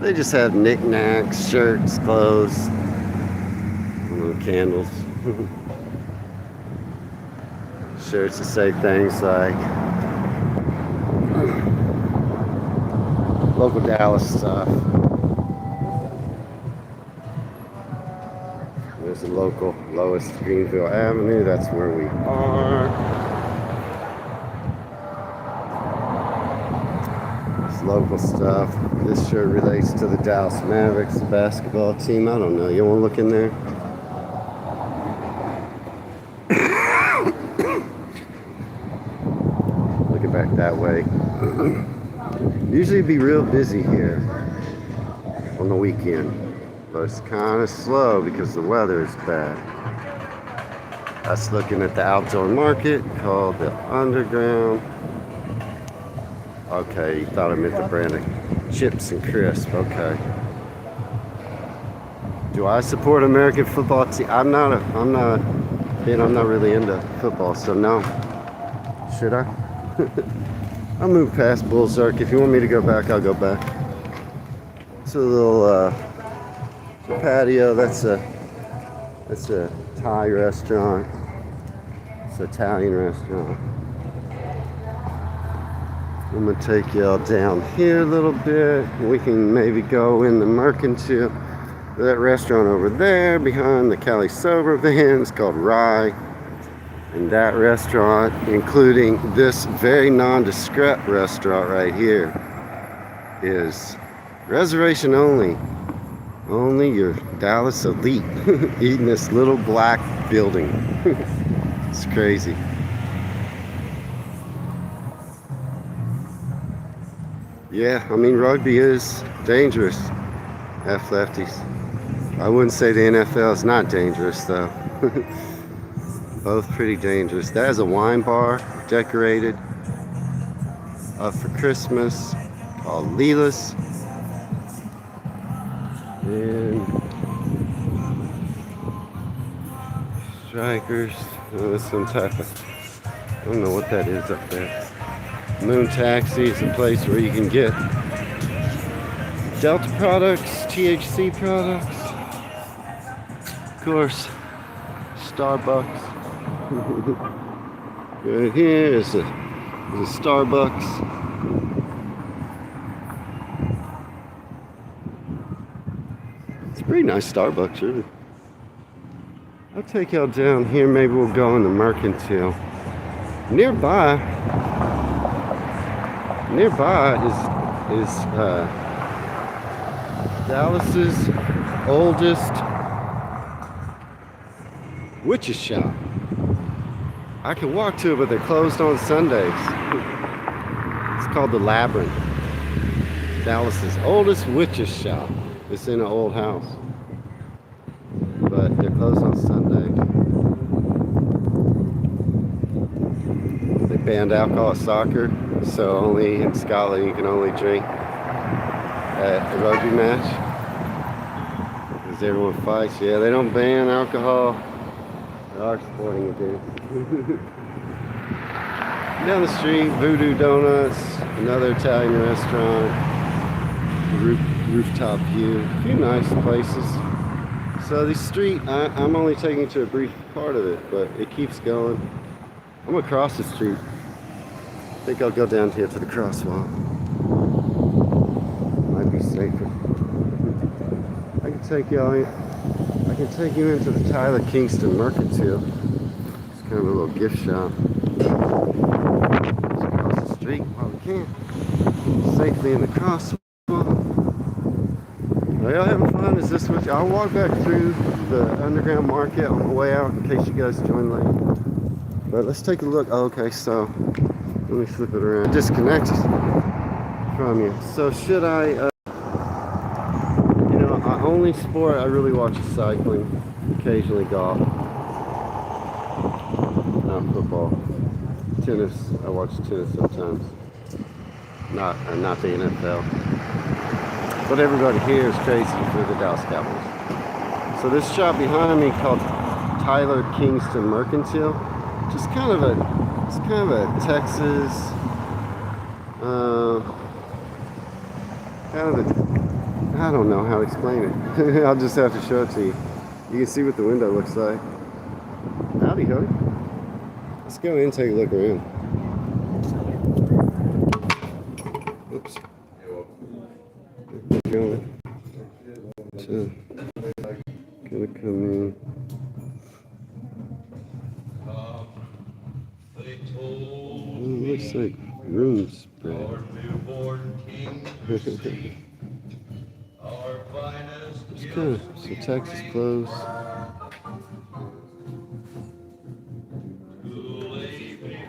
They just have knickknacks, shirts, clothes, candles. Shirts that say things like local Dallas stuff. There's the local Lowest Greenville Avenue. That's where we are. Local stuff. This sure relates to the Dallas Mavericks basketball team. I don't know. You want to look in there? Looking back that way. Usually be real busy here on the weekend, but it's kind of slow because the weather is bad. That's looking at the outdoor market called the Underground. Okay, you thought I meant the brand of chips and crisp. Okay. Do I support American football team? I'm not really into football, so no. Should I? I'll move past Bullzerk. If you want me to go back, I'll go back. It's a little patio. That's a Thai restaurant. It's an Italian restaurant. I'm going to take y'all down here a little bit. We can maybe go in the Mercantile. That restaurant over there behind the Cali Sober van is called Rye. And that restaurant, including this very nondescript restaurant right here, is reservation only. Only your Dallas elite eating this little black building. It's crazy. Yeah, I mean, rugby is dangerous. F lefties. I wouldn't say the NFL is not dangerous, though. Both pretty dangerous. That is a wine bar decorated up for Christmas called Leela's. And Strikers. Oh, that's some type of, I don't know what that is up there. Moon Taxi is a place where you can get Delta products, THC products. Of course, Starbucks. Right here is a Starbucks. It's a pretty nice Starbucks, really. I'll take y'all down here. Maybe we'll go in the Mercantile. Nearby is Dallas's oldest witch's shop. I can walk to it, but they're closed on Sundays. It's called the Labyrinth. Dallas's oldest witch's shop. It's in an old house, but they're closed on Sundays. They banned alcohol at soccer, so only in Scotland you can only drink at a rugby match because everyone fights. Yeah, they don't ban alcohol. They are sporting events. Down the street, Voodoo Donuts, another Italian restaurant, rooftop view, a few nice places. So the street, I'm only taking you to a brief part of it, but it keeps going. I'm gonna cross the street. I think I'll go down here to the crosswalk. Might be safer. I can take y'all in. I can take you into the Tyler Kingston Mercantile. It's kind of a little gift shop. Let's cross the street while we can. Safely in the crosswalk. Are y'all having fun? Is this what I'll walk back through the underground market on my way out in case you guys join late. But let's take a look. Oh, okay, so let me flip it around. Disconnect from you. So should I, only sport I really watch is cycling, occasionally golf, not football. Tennis, I watch tennis sometimes. Not the NFL. But everybody here is crazy for the Dallas Cowboys. So this shop behind me called Tyler Kingston Mercantile. It's kind of a Texas, I don't know how to explain it. I'll just have to show it to you. You can see what the window looks like. Howdy, ho. Let's go in and take a look around. Oops. Going to come in. Looks like room spread. It's kind of some Texas clothes.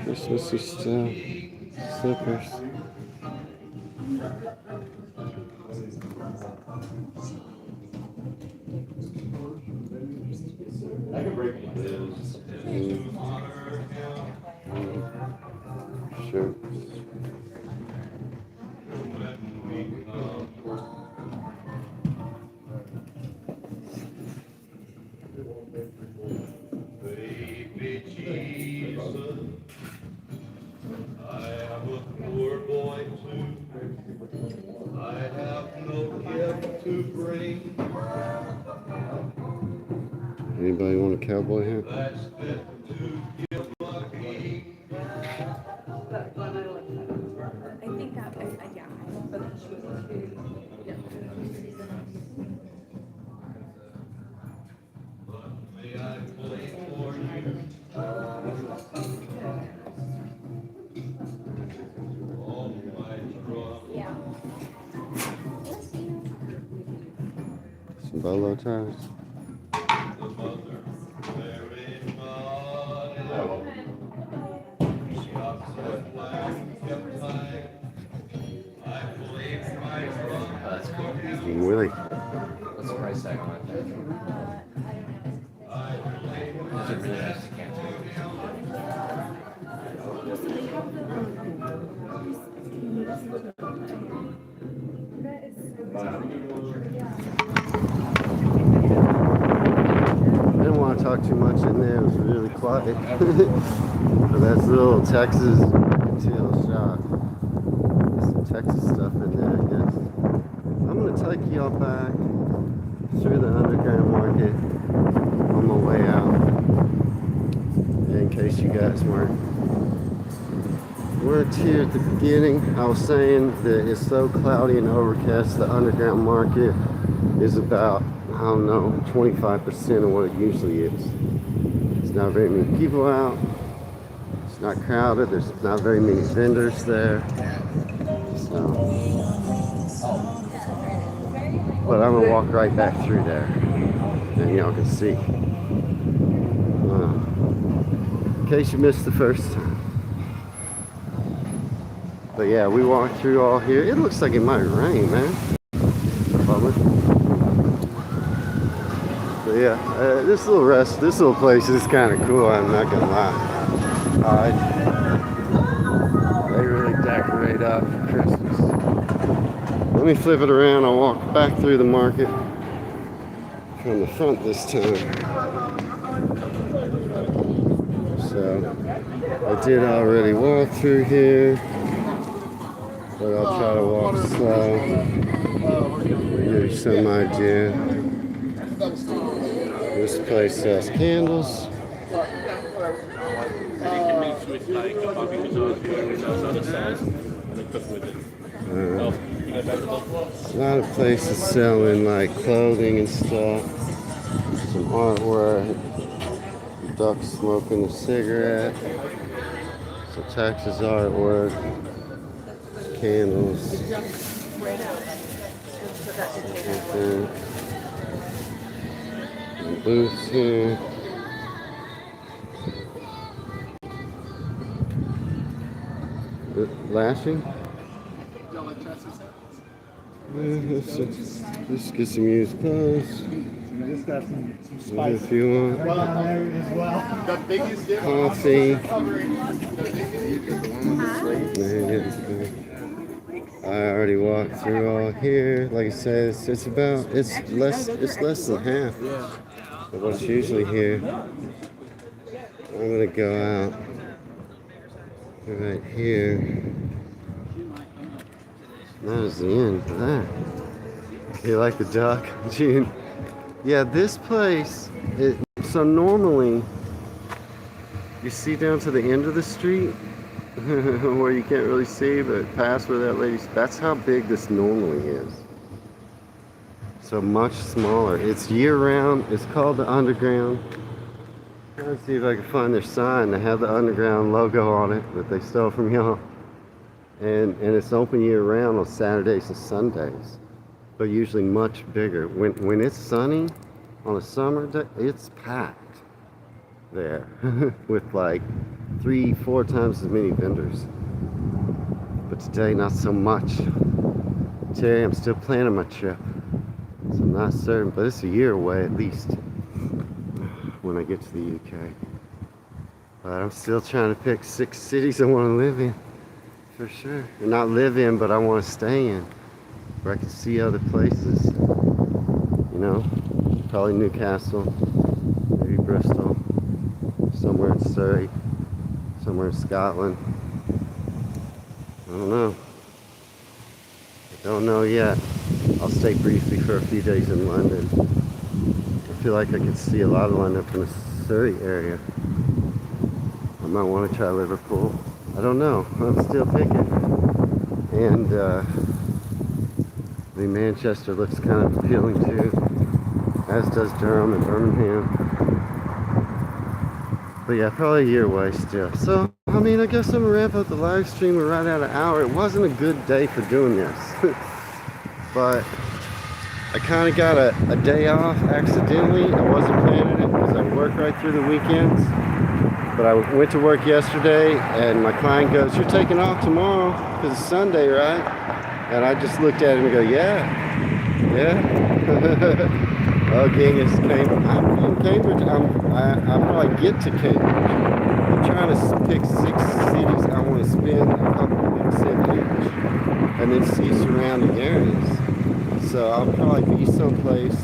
Christmassy stuff. Slippers. Shirts. Anybody want a cowboy hat? I think that, yeah. Bolo ties. That's cool. Willie. What's the price tag on it? Those are really nice decanters. I didn't want to talk too much in there. It was really quiet. But that's a little Texas tail shot. There's some Texas stuff in there, I guess. I'm going to take y'all back through the underground market on my way out. In case you guys weren't here at the beginning, I was saying that it's so cloudy and overcast, the underground market is about, I don't know, 25% of what it usually is. There's not very many people out. It's not crowded. There's not very many vendors there. So, but I'm gonna walk right back through there, and y'all can see. In case you missed the first time. But yeah, we walked through all here. It looks like it might rain, man. Bummer. But yeah, this little place is kind of cool. I'm not gonna lie. They really decorate up for Christmas. Let me flip it around. I'll walk back through the market from the front this time. So I did already walk through here, but I'll try to walk slow. Give you some idea. This place sells candles. And you can mix with like a barbecue sauce, other sauce, and then cook with it. So, you got vegetables? A lot of places selling like clothing and stuff. Some artwork. Duck smoking a cigarette. Some Texas artwork. Candles. Booths here. Lashing? Let's get some used clothes. Just got some If you want. as well. The biggest difference. Coffee. I already walked through all here. Like I said, it's less than half of what's usually here. I'm gonna go out right here. That is the end of that. You like the duck, June? Yeah, this place. So normally, you see down to the end of the street where you can't really see, but past where that lady's. That's how big this normally is. So much smaller. It's year-round. It's called the Underground. Let's see if I can find their sign. They have the Underground logo on it that they stole from y'all. And it's open year-round on Saturdays and Sundays, but usually much bigger. When it's sunny on a summer day, it's packed there with like 3-4 times as many vendors. But today, not so much. Today, I'm still planning my trip, so I'm not certain, but it's a year away at least when I get to the UK. But I'm still trying to pick 6 cities I want to live in, for sure. And not live in, but I want to stay in, where I can see other places. You know, probably Newcastle, maybe Bristol, somewhere in Surrey, somewhere in Scotland. I don't know. I don't know yet. I'll stay briefly for a few days in London. I feel like I could see a lot of London from the Surrey area. I might want to try Liverpool. I don't know. I'm still picking. And the Manchester looks kind of appealing too, as does Durham and Birmingham. But yeah, probably a year away still. So, I mean, I guess I'm gonna wrap up the live stream. We're right at an hour. It wasn't a good day for doing this. But I kind of got a day off accidentally. I wasn't planning it because I work right through the weekends. But I went to work yesterday and my client goes, "You're taking off tomorrow because it's Sunday, right?" And I just looked at him and go, "Yeah. Oh, Genghis, Cambridge. I'm in Cambridge. I probably get to Cambridge. I'm trying to pick 6 cities I want to spend a couple of weeks in each and then see surrounding areas. So I'll probably be someplace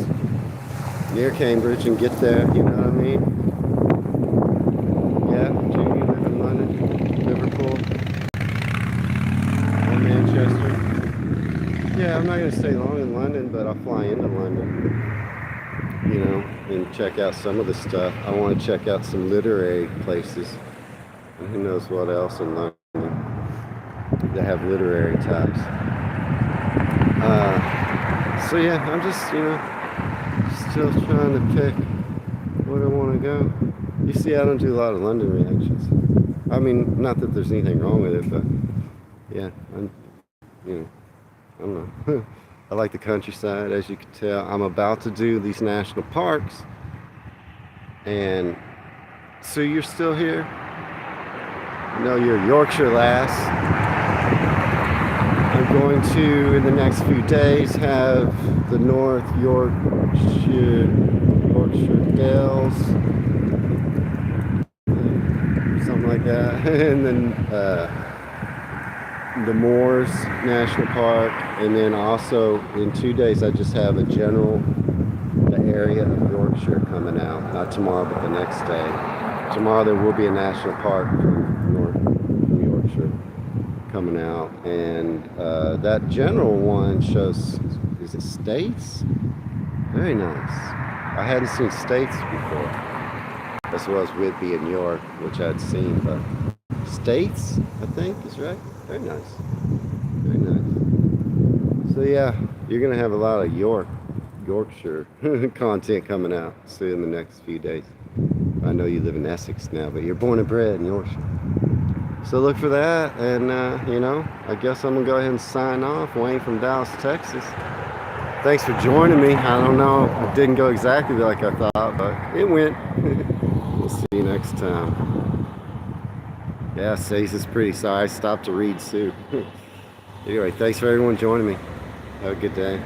near Cambridge and get there, you know what I mean? Yeah, Junior live in London, Liverpool, or Manchester. Yeah, I'm not going to stay long in London, but I'll fly into London, you know, and check out some of the stuff. I want to check out some literary places, and who knows what else in London that have literary types. So yeah, I'm just, you know, still trying to pick where I want to go. You see, I don't do a lot of London reactions. I mean, not that there's anything wrong with it, but yeah, you know, I don't know. I like the countryside, as you can tell. I'm about to do these national parks. And so you're still here? No, you're a Yorkshire lass. I'm going to, in the next few days, have the North Yorkshire Dales, something like that. And then the Moors National Park, and then also in 2 days I just have the area of Yorkshire coming out. Not tomorrow, but the next day. Tomorrow there will be a national park from North Yorkshire coming out, and that general one shows, is it States? Very nice. I hadn't seen States before, as well as Whitby and York, which I'd seen, but States, I think, is right. Very nice. Very nice. So yeah, you're gonna have a lot of Yorkshire content coming out soon in the next few days. I know you live in Essex now, but you're born and bred in Yorkshire. So look for that, and you know, I guess I'm gonna go ahead and sign off. Wayne from Dallas, Texas. Thanks for joining me. I don't know, it didn't go exactly like I thought, but it went. We'll see you next time. Yeah, Sace is pretty. Sorry, I stopped to read Sue. Anyway, thanks for everyone joining me. Have a good day.